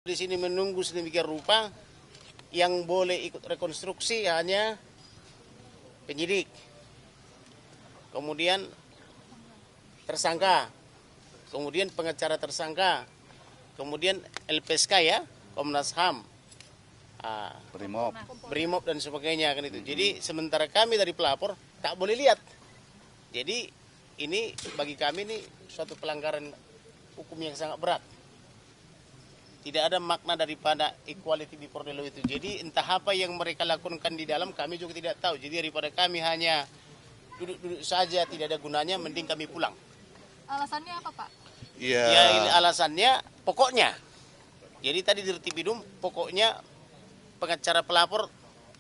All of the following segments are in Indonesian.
Di sini menunggu sedemikian rupa, yang boleh ikut rekonstruksi hanya penyidik, kemudian tersangka, kemudian pengacara tersangka, kemudian LPSK ya, Komnas HAM, Brimob dan sebagainya kan itu. Jadi sementara kami dari pelapor tak boleh lihat. Jadi ini bagi kami ini suatu pelanggaran hukum yang sangat berat. Tidak ada makna daripada equality before the law itu. Jadi entah apa yang mereka lakukan di dalam kami juga tidak tahu. Jadi daripada kami hanya duduk-duduk saja tidak ada gunanya, mending kami pulang. Alasannya apa, Pak? Ya ini alasannya pokoknya. Jadi tadi di Retipidum pokoknya pengacara pelapor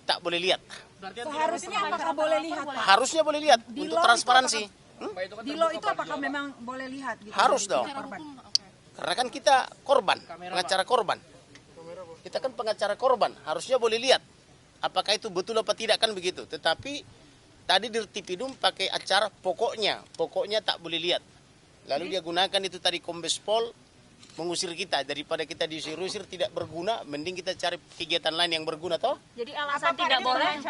tak boleh lihat. Seharusnya apakah boleh lihat, Pak? Harusnya boleh lihat untuk transparansi. Di law itu apakah memang boleh lihat? Gitu, harus dong. Karena kan kita korban, pengacara korban. Kita kan pengacara korban, harusnya boleh lihat. Apakah itu betul apa tidak kan begitu. Tetapi tadi di Retipidum pakai acara pokoknya tak boleh lihat. Lalu dia gunakan itu tadi Kombes Pol mengusir kita. Daripada kita diusir-usir tidak berguna, mending kita cari kegiatan lain yang berguna toh. Jadi alasan tidak boleh,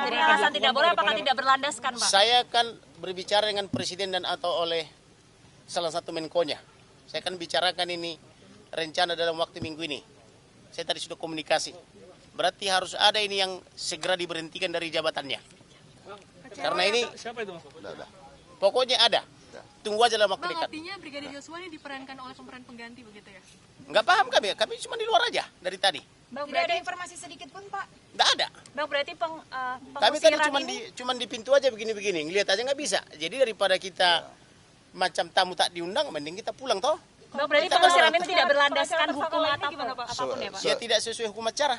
apakah tidak berlandaskan, Pak? Saya akan berbicara dengan Presiden dan atau oleh salah satu Menkonya. Saya akan bicarakan ini rencana dalam waktu minggu ini. Saya tadi sudah komunikasi. Berarti harus ada ini yang segera diberhentikan dari jabatannya. Karena ini pokoknya ada. Tunggu aja dalam waktu dekat. Artinya Brigadir Yosua ini diperankan oleh pemeran pengganti begitu ya? Enggak paham kami cuma di luar aja dari tadi. Tidak ada informasi sedikit pun, Pak? Enggak ada. Bang, berarti Kami tadi cuma di pintu aja begini-begini. Ngelihat aja nggak bisa. Jadi daripada kita macam tamu tak diundang, mending kita pulang toh. Bang, berarti pengusiran ini tidak berlandaskan hukum apapun ya, Pak? Ya tidak sesuai hukum acara.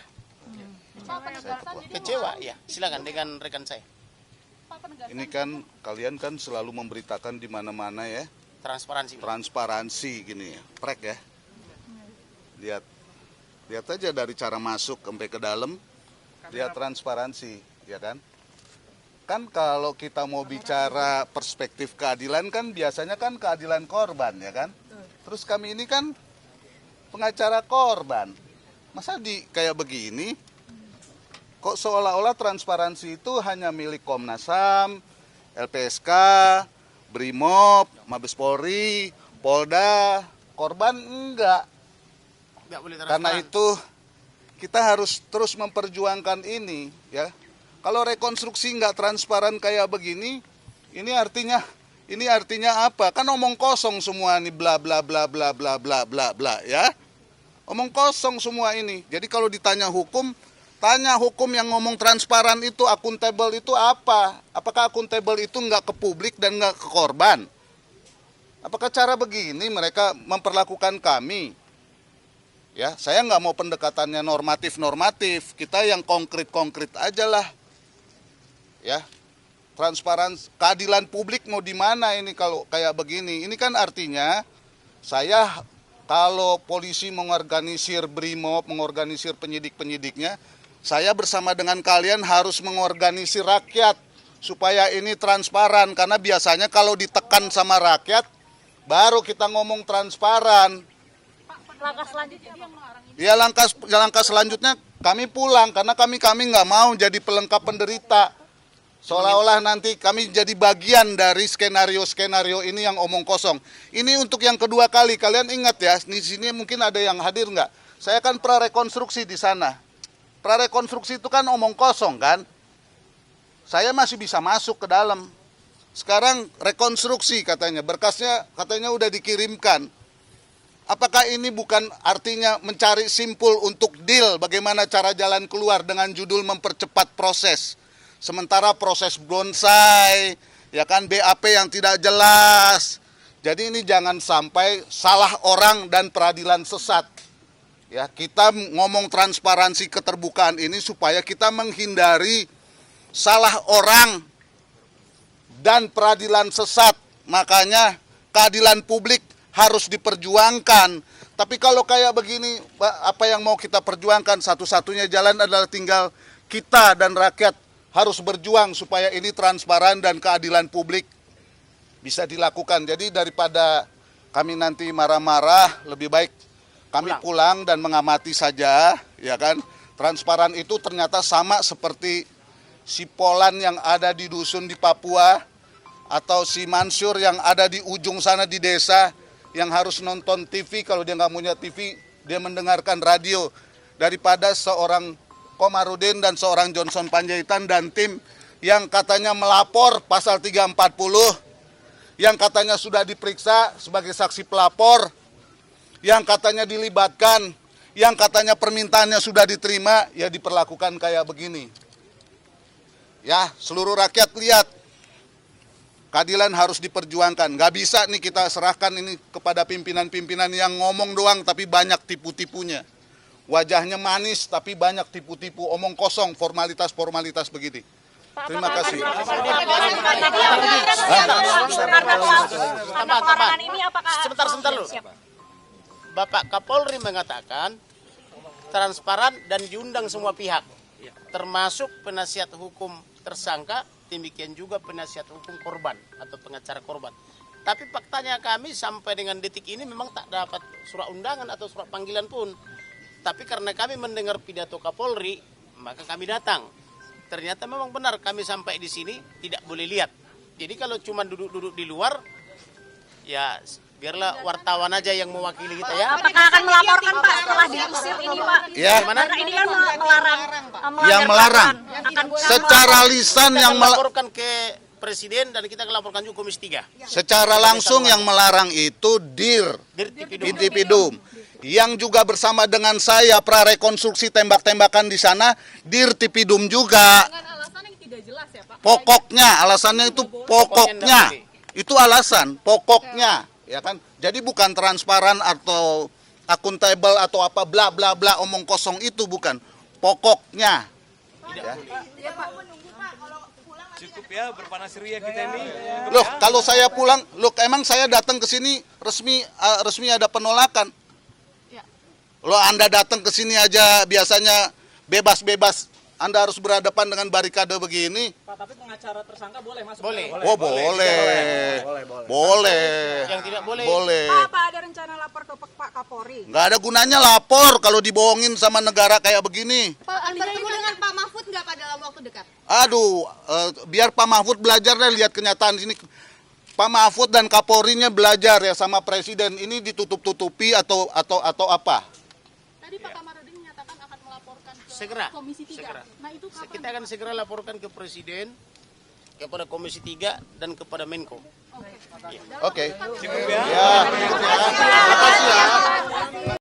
Kecewa, ya. Silakan dengan rekan saya. Ini kan kalian kan selalu memberitakan di mana-mana ya. Transparansi gini ya. Prek ya. Lihat aja dari cara masuk sampai ke dalam. Lihat transparansi, ya kan? Kan kalau kita mau bicara perspektif keadilan kan biasanya kan keadilan korban ya kan. Terus kami ini kan pengacara korban. Masa kayak begini? Kok seolah-olah transparansi itu hanya milik Komnas HAM, LPSK, Brimob, Mabes Polri, Polda, korban enggak. Karena itu kita harus terus memperjuangkan ini ya. Kalau rekonstruksi nggak transparan kayak begini, ini artinya apa? Kan omong kosong semua nih bla bla bla bla bla bla bla bla ya. Omong kosong semua ini. Jadi kalau ditanya hukum, tanya hukum yang ngomong transparan itu, akuntabel itu apa? Apakah akuntabel itu nggak ke publik dan nggak ke korban? Apakah cara begini mereka memperlakukan kami? Ya, saya nggak mau pendekatannya normatif. Kita yang konkret aja lah. Ya, transparansi, keadilan publik mau di mana ini kalau kayak begini? Ini kan artinya saya kalau polisi mengorganisir Brimob, mengorganisir penyidik-penyidiknya, saya bersama dengan kalian harus mengorganisir rakyat supaya ini transparan. Karena biasanya kalau ditekan sama rakyat, baru kita ngomong transparan. Langkah selanjutnya Ya langkah selanjutnya kami pulang karena kami nggak mau jadi pelengkap penderita. Seolah-olah nanti kami jadi bagian dari skenario ini yang omong kosong. Ini untuk yang kedua kali. Kalian ingat ya, di sini mungkin ada yang hadir nggak? Saya kan prarekonstruksi di sana. Prarekonstruksi itu kan omong kosong kan? Saya masih bisa masuk ke dalam. Sekarang rekonstruksi katanya, berkasnya katanya udah dikirimkan. Apakah ini bukan artinya mencari simpul untuk deal bagaimana cara jalan keluar dengan judul mempercepat proses? Sementara proses bonsai, ya kan BAP yang tidak jelas. Jadi ini jangan sampai salah orang dan peradilan sesat. Ya, kita ngomong transparansi keterbukaan ini supaya kita menghindari salah orang dan peradilan sesat. Makanya keadilan publik harus diperjuangkan. Tapi kalau kayak begini, apa yang mau kita perjuangkan? Satu-satunya jalan adalah tinggal kita dan rakyat harus berjuang supaya ini transparan dan keadilan publik bisa dilakukan. Jadi daripada kami nanti marah-marah, lebih baik Kami pulang dan mengamati saja, ya kan. Transparan itu ternyata sama seperti si Polan yang ada di dusun di Papua, atau si Mansur yang ada di ujung sana di desa, yang harus nonton TV, kalau dia nggak punya TV, dia mendengarkan radio. Daripada seorang Komarudin dan seorang Johnson Panjaitan dan tim yang katanya melapor pasal 340, yang katanya sudah diperiksa sebagai saksi pelapor, yang katanya dilibatkan, yang katanya permintaannya sudah diterima, ya diperlakukan kayak begini. Ya, seluruh rakyat lihat, keadilan harus diperjuangkan. Nggak bisa nih kita serahkan ini kepada pimpinan-pimpinan yang ngomong doang tapi banyak tipu-tipunya. Wajahnya manis tapi banyak tipu-tipu, omong kosong, formalitas-formalitas begini. Terima kasih. Sebentar lu. Bapak Kapolri mengatakan transparan dan diundang semua pihak, termasuk penasihat hukum tersangka, demikian juga penasihat hukum korban atau pengacara korban. Tapi faktanya kami sampai dengan detik ini memang tak dapat surat undangan atau surat panggilan pun. Tapi karena kami mendengar pidato Kapolri, maka kami datang. Ternyata memang benar kami sampai di sini tidak boleh lihat. Jadi kalau cuma duduk-duduk di luar, ya biarlah wartawan aja yang mewakili kita ya. Apakah akan melaporkan Pak setelah diusir ini Pak? Ya. Karena ini kan melarang. Yang melarang. Akan Secara lisan yang melaporkan ke Presiden dan kita laporkan juga Komisi 3. secara langsung yang melarang itu Dirtipidum. Yang juga bersama dengan saya prarekonstruksi tembak-tembakan di sana Dirtipidum juga. Dengan alasan yang tidak jelas ya Pak. Pokoknya alasannya itu pokoknya. Itu alasan pokoknya, ya kan? Jadi bukan transparan atau akuntabel atau apa bla bla bla omong kosong itu bukan. Pokoknya. Ya. Cukup ya berpanas ria kita ini. Loh, kalau saya pulang, loh emang saya datang ke sini resmi ada penolakan. Loh, Anda datang ke sini aja biasanya bebas-bebas, Anda harus berhadapan dengan barikade begini. Pak, tapi pengacara tersangka boleh masuk? Boleh. Oh, boleh. Boleh. Yang tidak boleh. Boleh. Apa ada rencana lapor ke Pak Kapolri? Nggak ada gunanya lapor kalau dibohongin sama negara kayak begini. Pak, bertemu dengan Pak Mahfud nggak Pak dalam waktu dekat? Aduh, biar Pak Mahfud belajar deh lihat kenyataan sini. Pak Mahfud dan Kapolrinya belajar ya sama Presiden. Ini ditutup-tutupi atau apa? Tadi Pak Kamarudin menyatakan akan melaporkan ke Segera. Komisi 3. Segera. Nah, itu kapan? Kita akan segera laporkan ke Presiden, kepada Komisi 3 dan kepada Menko. Oke. Cukup ya. Ya, begitu ya. Terima kasih ya.